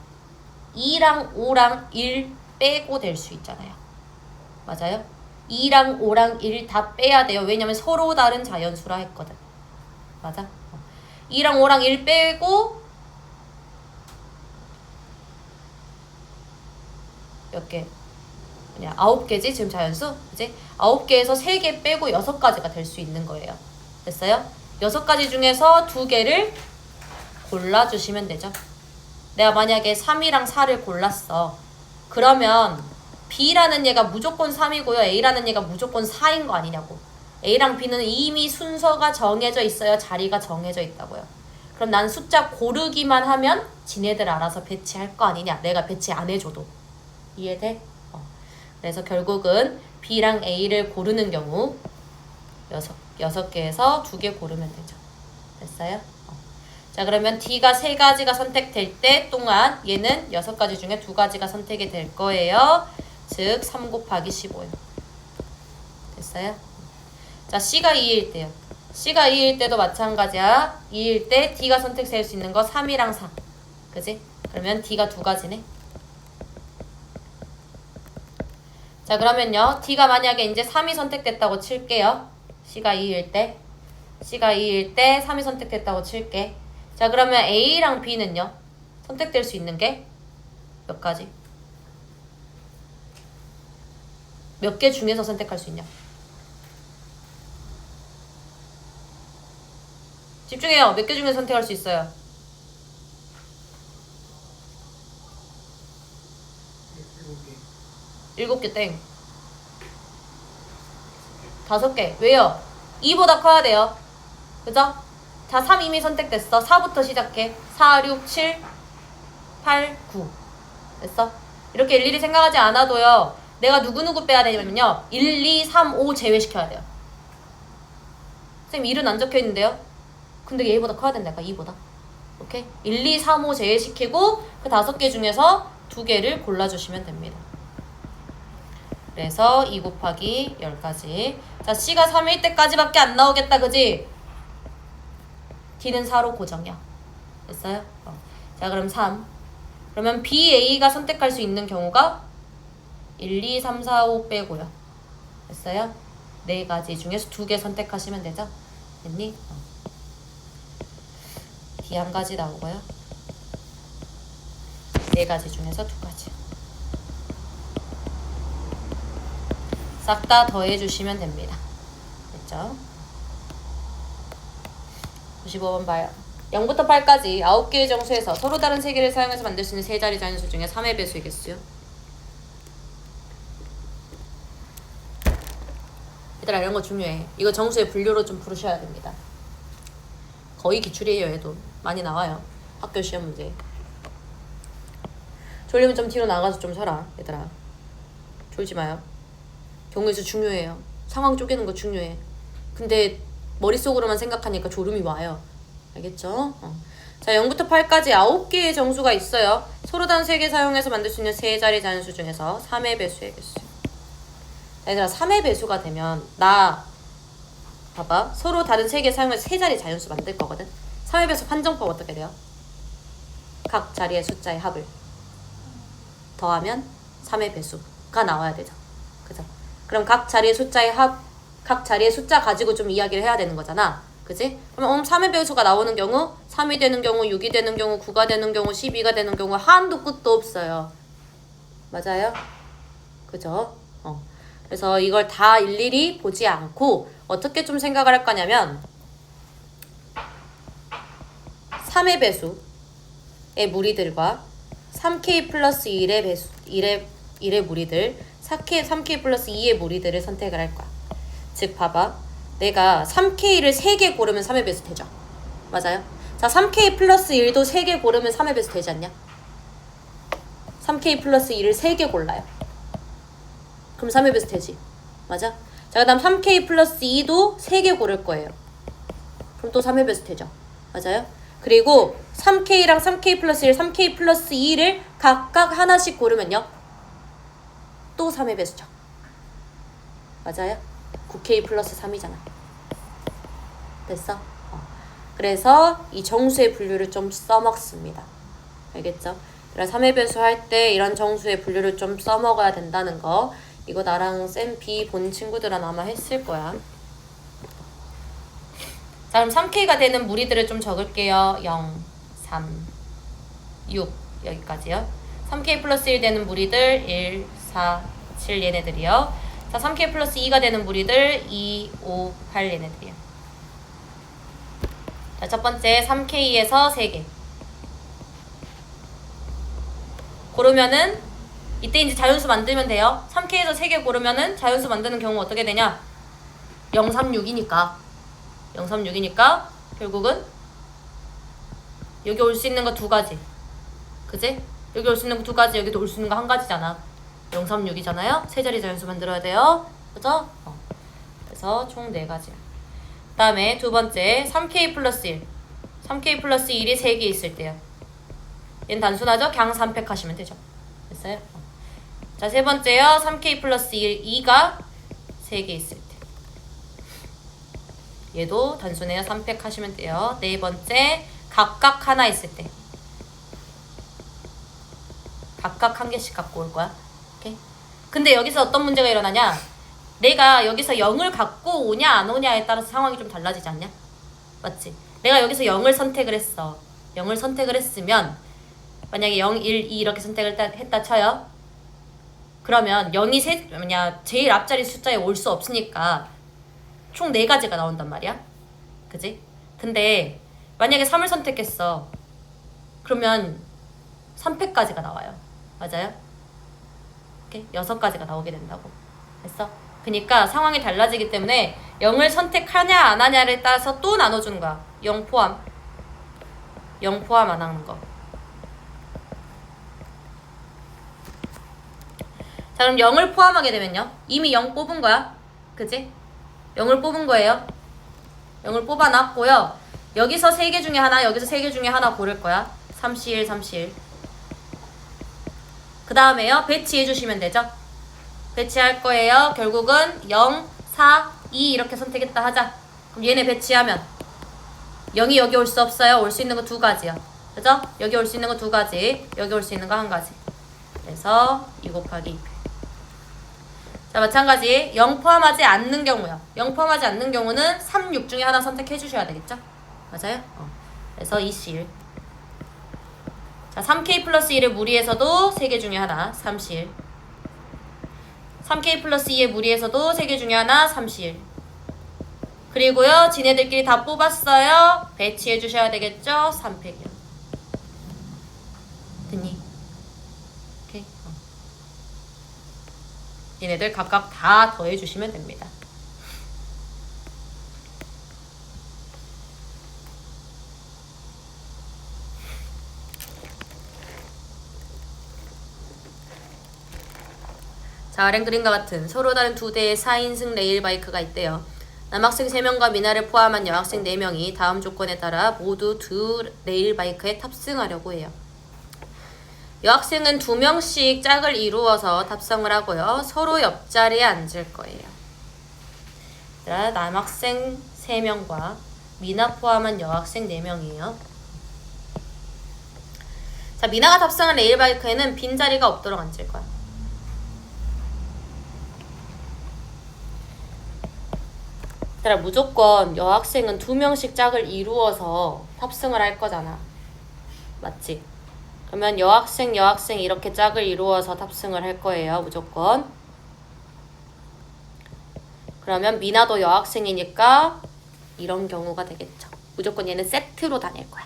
2랑 5랑 1 빼고 될 수 있잖아요. 맞아요? 2랑 5랑 1 다 빼야 돼요. 왜냐면 서로 다른 자연수라 했거든. 맞아? 2랑 5랑 1 빼고 몇 개? 그냥 9개지 지금 자연수? 그치? 9개에서 3개 빼고 6가지가 될 수 있는 거예요. 됐어요? 6가지 중에서 2개를 골라주시면 되죠. 내가 만약에 3이랑 4를 골랐어. 그러면 B라는 얘가 무조건 3이고요. A라는 얘가 무조건 4인 거 아니냐고. A랑 B는 이미 순서가 정해져 있어요. 자리가 정해져 있다고요. 그럼 난 숫자 고르기만 하면 지네들 알아서 배치할 거 아니냐. 내가 배치 안 해줘도. 이해돼? 그래서 결국은 B랑 A를 고르는 경우 6개에서 2개 고르면 되죠. 됐어요? 자, 그러면 D가 3가지가 선택될 때 동안 얘는 6가지 중에 2가지가 선택이 될 거예요. 즉 3 곱하기 15요. 됐어요? 자, C가 2일 때요. C가 2일 때도 마찬가지야. 2일 때 D가 선택될 수 있는 거 3이랑 4. 그지? 그러면 D가 2가지네. 자, 그러면요. D가 만약에 이제 3이 선택됐다고 칠게요. C가 2일 때. C가 2일 때 3이 선택됐다고 칠게. 자, 그러면 A랑 B는요? 선택될 수 있는 게 몇 가지? 몇 개 중에서 선택할 수 있냐? 집중해요. 몇 개 중에서 선택할 수 있어요? 7개 땡. 5개. 왜요? 2보다 커야 돼요. 그죠? 자, 3 이미 선택됐어. 4부터 시작해. 4, 6, 7, 8, 9. 됐어? 이렇게 일일이 생각하지 않아도요. 내가 누구누구 빼야 되냐면요. 1, 2, 3, 5 제외시켜야 돼요. 선생님 1은 안 적혀있는데요? 근데 얘보다 커야 된다니까 2보다. 오케이? 1, 2, 3, 5 제외시키고 그 5개 중에서 2개를 골라주시면 됩니다. 그래서 2 곱하기 10까지. 자, C가 3일 때까지밖에 안 나오겠다. 그지? D는 4로 고정이야. 됐어요? 자, 그럼 3. 그러면 B, A가 선택할 수 있는 경우가 1, 2, 3, 4, 5 빼고요. 됐어요? 4가지 중에서 2개 선택하시면 되죠? 됐니? D 1가지 나오고요. 4가지 중에서 2가지. 싹 다 더해주시면 됩니다. 됐죠? 95번 봐요. 0부터 8까지 9개의 정수에서 서로 다른 세 개를 사용해서 만들 수 있는 세 자리 자연수 중에 3의 배수이겠어요? 얘들아, 이런 거 중요해. 이거 정수의 분류로 좀 풀으셔야 됩니다. 거의 기출이에요. 얘도 많이 나와요. 학교 시험 문제. 졸리면 좀 뒤로 나가서 좀 쉬어라. 얘들아, 졸지 마요. 경우의 수 중요해요. 상황 쪼개는 거 중요해. 근데 머릿속으로만 생각하니까 졸음이 와요. 알겠죠? 자, 0부터 8까지 9개의 정수가 있어요. 서로 다른 3개 사용해서 만들 수 있는 세 자리 자연수 중에서 3의 배수의 개수. 자, 얘들아, 3의 배수가 되면 봐봐. 서로 다른 3개 사용해서 세 자리 자연수 만들 거거든. 3의 배수 판정법 어떻게 돼요? 각 자리의 숫자의 합을 더하면 3의 배수가 나와야 되죠. 그죠? 그럼 각 자리의 숫자의 각 자리의 숫자 가지고 좀 이야기를 해야 되는 거잖아. 그지? 그러면 3의 배수가 나오는 경우 3이 되는 경우, 6이 되는 경우, 9가 되는 경우, 12가 되는 경우 한도 끝도 없어요. 맞아요? 그죠? 그래서 이걸 다 일일이 보지 않고 어떻게 좀 생각을 할 거냐면 3의 배수의 무리들과 3K 플러스 1의 배수, 1의 무리들, 3K 플러스 2의 무리들을 선택을 할 거야. 즉, 봐봐. 내가 3K를 3개 고르면 3의 배수 되죠? 맞아요? 자, 3K 플러스 1도 3개 고르면 3의 배수 되지 않냐? 3K 플러스 1을 3개 골라요. 그럼 3의 배수 되지? 맞아? 자, 그 다음 3K 플러스 2도 3개 고를 거예요. 그럼 또 3의 배수 되죠? 맞아요? 그리고 3K랑 3K 플러스 1, 3K 플러스 2를 각각 하나씩 고르면요. 또 3의 배수죠. 맞아요? 9K 플러스 3이잖아. 됐어? 그래서 이 정수의 분류를 좀 써먹습니다. 알겠죠? 그래서 3의 배수 할 때 이런 정수의 분류를 좀 써먹어야 된다는 거. 이거 나랑 쌤 B 본 친구들은 아마 했을 거야. 자, 그럼 3K가 되는 무리들을 좀 적을게요. 0, 3, 6 여기까지요. 3K 플러스 1 되는 무리들 1, 4, 7 얘네들이요. 자, 3K 플러스 2가 되는 무리들 2, 5, 8 얘네들이요. 자, 첫 번째 3K에서 3개 고르면은 이때 이제 자연수 만들면 돼요. 3K에서 3개 고르면은 자연수 만드는 경우 어떻게 되냐? 0, 3, 6이니까 0, 3, 6이니까 결국은 여기 올 수 있는 거 2가지. 그지? 여기 올 수 있는 거 2가지, 여기도 올 수 있는 거 1가지잖아. 0, 3, 6이잖아요. 세 자리 자연수 만들어야 돼요. 그죠? 그래서 총 4가지야. 그 다음에 두 번째 3K 플러스 1. 3K 플러스 1이 3개 있을 때요. 얘는 단순하죠? 그냥 3팩 하시면 되죠. 됐어요? 자, 세 번째요. 3K 플러스 1, 2가 3개 있을 때. 얘도 단순해요. 3팩 하시면 돼요. 네 번째, 각각 하나 있을 때. 각각 1개씩 갖고 올 거야. 오케이? 근데 여기서 어떤 문제가 일어나냐? 내가 여기서 0을 갖고 오냐 안 오냐에 따라서 상황이 좀 달라지지 않냐? 맞지? 내가 여기서 0을 선택을 했어. 0을 선택을 했으면 만약에 0, 1, 2 이렇게 선택을 했다 쳐요. 그러면 0이 제일 앞자리 숫자에 올 수 없으니까 총 4가지가 나온단 말이야. 그지? 근데 만약에 3을 선택했어. 그러면 3패까지가 나와요. 맞아요? 이렇게 6가지가 나오게 된다고. 됐어? 그니까 상황이 달라지기 때문에 0을 선택하냐 안 하냐를 따라서 또 나눠주는 거야. 0 포함. 0 포함 안 하는 거. 자, 그럼 0을 포함하게 되면요. 이미 0 뽑은 거야. 그지? 0을 뽑은 거예요. 0을 뽑아놨고요. 여기서 3개 중에 하나, 여기서 3개 중에 하나 고를 거야. 31, 31. 그 다음에요. 배치해 주시면 되죠. 배치할 거예요. 결국은 0, 4, 2 이렇게 선택했다 하자. 그럼 얘네 배치하면 0이 여기 올 수 없어요. 올 수 있는 거 2가지야. 그죠? 여기 올 수 있는 거 2가지. 여기 올 수 있는 거 1가지. 그래서 2 곱하기 2. 자, 마찬가지 0 포함하지 않는 경우요. 0 포함하지 않는 경우는 3, 6 중에 하나 선택해 주셔야 되겠죠? 맞아요? 그래서 2C1. 자, 3K 플러스 1의 무리에서도 3개 중에 하나 3C1. 3K 플러스 2의 무리에서도 3개 중에 하나 3C1. 그리고요, 지네들끼리 다 뽑았어요. 배치해 주셔야 되겠죠? 3팩이요. 됐니? 오케이. 얘네들 각각 다 더해 주시면 됩니다. 자, 아래 그림과 같은 서로 다른 2대의 4인승 레일바이크가 있대요. 남학생 3명과 미나를 포함한 여학생 4명이 다음 조건에 따라 모두 2 레일바이크에 탑승하려고 해요. 여학생은 2명씩 짝을 이루어서 탑승을 하고요. 서로 옆자리에 앉을 거예요. 자, 남학생 3명과 미나 포함한 여학생 4명이에요. 자, 미나가 탑승한 레일바이크에는 빈자리가 없도록 앉을 거야. 얘들아, 무조건 여학생은 2명씩 짝을 이루어서 탑승을 할 거잖아. 맞지? 그러면 여학생 이렇게 짝을 이루어서 탑승을 할 거예요. 무조건. 그러면 미나도 여학생이니까 이런 경우가 되겠죠. 무조건 얘는 세트로 다닐 거야.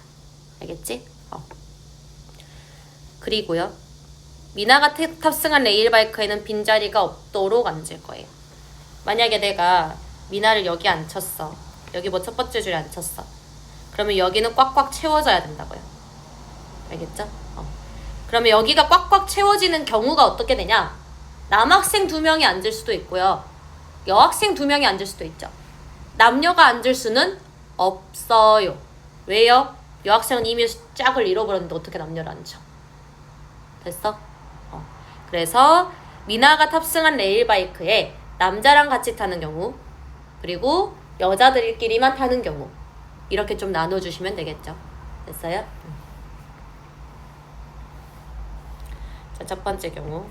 알겠지? 그리고요, 미나가 탑승한 레일바이크에는 빈자리가 없도록 앉을 거예요. 만약에 내가 미나를 여기 앉혔어. 여기 뭐 첫 번째 줄에 앉혔어. 그러면 여기는 꽉꽉 채워져야 된다고요. 알겠죠? 그러면 여기가 꽉꽉 채워지는 경우가 어떻게 되냐? 남학생 2명이 앉을 수도 있고요. 여학생 2명이 앉을 수도 있죠. 남녀가 앉을 수는 없어요. 왜요? 여학생은 이미 짝을 잃어버렸는데 어떻게 남녀를 앉혀? 됐어? 그래서 미나가 탑승한 레일바이크에 남자랑 같이 타는 경우, 그리고 여자들끼리만 타는 경우, 이렇게 좀 나눠주시면 되겠죠. 됐어요? 자, 첫 번째 경우,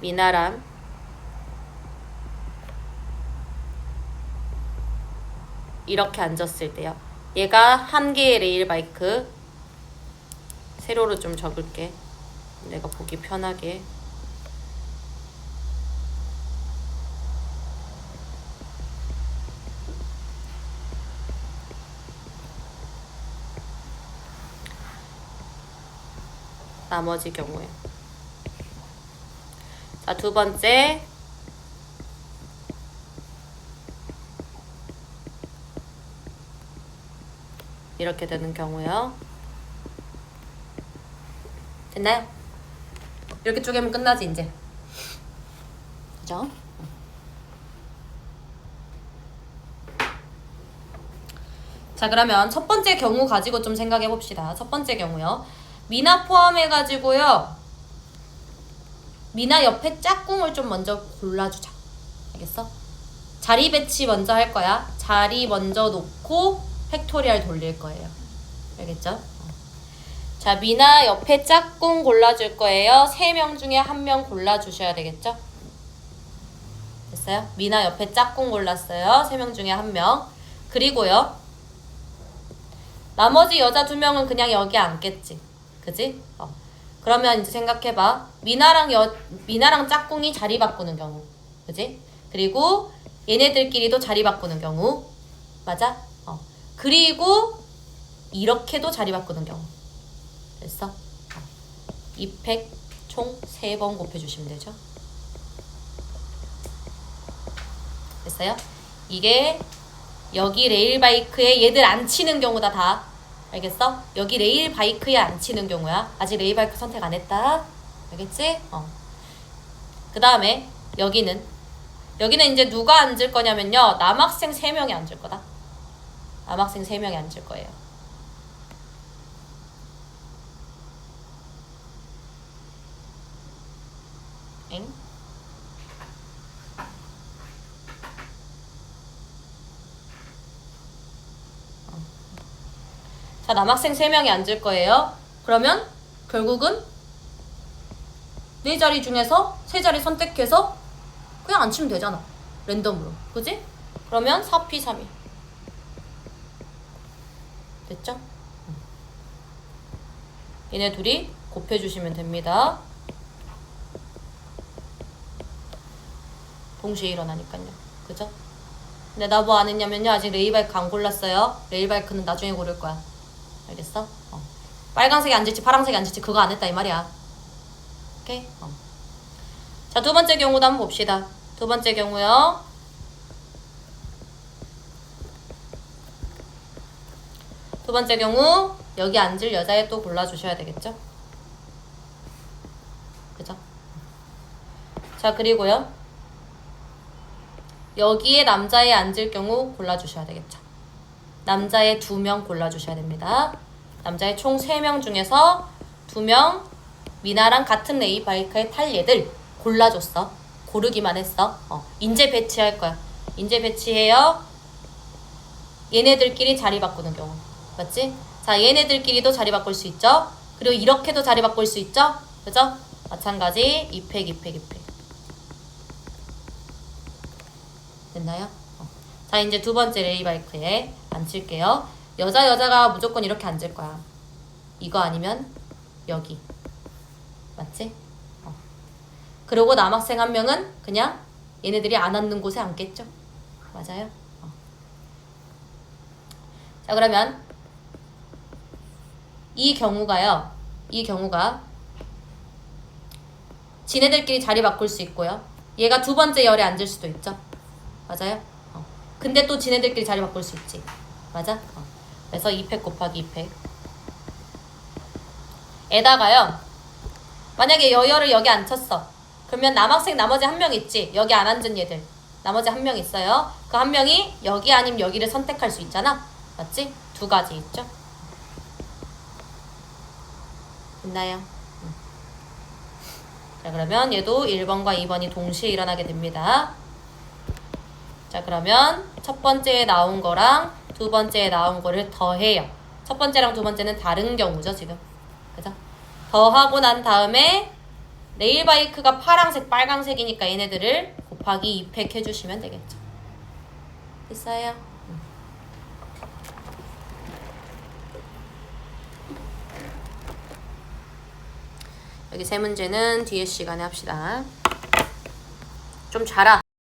미나랑 이렇게 앉았을 때요. 얘가 한 개의 레일바이크, 세로로 좀 적을게. 내가 보기 편하게. 나머지 경우에. 자, 두 번째. 이렇게 되는 경우요. 됐나요? 이렇게 쪼개면 끝나지 이제. 그죠? 자, 그러면 첫 번째 경우 가지고 좀 생각해 봅시다. 첫 번째 경우요. 미나 포함해가지고요. 미나 옆에 짝꿍을 좀 먼저 골라주자. 알겠어? 자리 배치 먼저 할 거야. 자리 먼저 놓고 팩토리얼 돌릴 거예요. 알겠죠? 자, 미나 옆에 짝꿍 골라줄 거예요. 3명 중에 1명 골라주셔야 되겠죠? 됐어요? 미나 옆에 짝꿍 골랐어요. 3명 중에 1명. 그리고요, 나머지 여자 2명은 그냥 여기 앉겠지. 그지? 그러면 이제 생각해봐. 미나랑 짝꿍이 자리 바꾸는 경우. 그지? 그리고 얘네들끼리도 자리 바꾸는 경우. 맞아? 그리고 이렇게도 자리 바꾸는 경우. 됐어? 이 팩 총 3번 곱해주시면 되죠. 됐어요? 이게 여기 레일바이크에 얘들 안 치는 경우다 다. 알겠어? 여기 레일바이크에 안 치는 경우야. 아직 레일바이크 선택 안 했다. 알겠지? 그 다음에 여기는 이제 누가 앉을 거냐면요. 남학생 3명이 앉을 거다. 남학생 3명이 앉을 거예요. 엥? 자, 남학생 3명이 앉을 거예요. 그러면 결국은 4자리 중에서 3자리 선택해서 그냥 앉히면 되잖아. 랜덤으로. 그지? 그러면 4P 3이 됐죠? 얘네 둘이 곱해주시면 됩니다. 동시에 일어나니까요. 그죠? 근데 나 뭐 안 했냐면요. 아직 레일바이크 안 골랐어요. 레일바이크는 나중에 고를 거야. 알겠어? 빨간색이 앉을지 파란색이 앉을지 그거 안 했다 이 말이야. 오케이? 자, 2번째 경우도 한번 봅시다. 2번째 경우요. 2번째 경우 여기 앉을 여자애 또 골라주셔야 되겠죠? 그죠? 자, 그리고요. 여기에 남자애 앉을 경우 골라주셔야 되겠죠? 남자애 2명 골라주셔야 됩니다. 남자애 총 3명 중에서 2명 미나랑 같은 레일바이크에 탈 얘들 골라줬어. 고르기만 했어. 인제 배치할 거야. 인제 배치해요. 얘네들끼리 자리 바꾸는 경우. 맞지? 자, 얘네들끼리도 자리 바꿀 수 있죠? 그리고 이렇게도 자리 바꿀 수 있죠? 그죠? 마찬가지 2팩, 2팩, 2팩. 됐나요? 자, 이제 2번째 레일바이크에 앉힐게요. 여자가 무조건 이렇게 앉을 거야. 이거 아니면 여기. 맞지? 그리고 남학생 1명은 그냥 얘네들이 안 앉는 곳에 앉겠죠? 맞아요? 자, 그러면 이 경우가 지네들끼리 자리 바꿀 수 있고요. 얘가 2번째 열에 앉을 수도 있죠? 맞아요? 근데 또 지네들끼리 자리 바꿀 수 있지. 맞아? 그래서 2팩 곱하기 2팩. 에다가요. 만약에 여열을 여기 앉혔어. 그러면 남학생 나머지 1명 있지. 여기 안 앉은 얘들. 나머지 1명 있어요. 그 1명이 여기 아니면 여기를 선택할 수 있잖아. 맞지? 2가지 있죠. 됐나요? 자, 그러면 얘도 1번과 2번이 동시에 일어나게 됩니다. 자, 그러면 첫 번째에 나온 거랑 2번째에 나온 거를 더해요. 첫 번째랑 2번째는 다른 경우죠, 지금. 그죠? 더하고 난 다음에 레일바이크가 파란색, 빨강색이니까 얘네들을 곱하기 2팩 해주시면 되겠죠. 됐어요? 여기 세 문제는 뒤에 시간에 합시다. 좀 자라.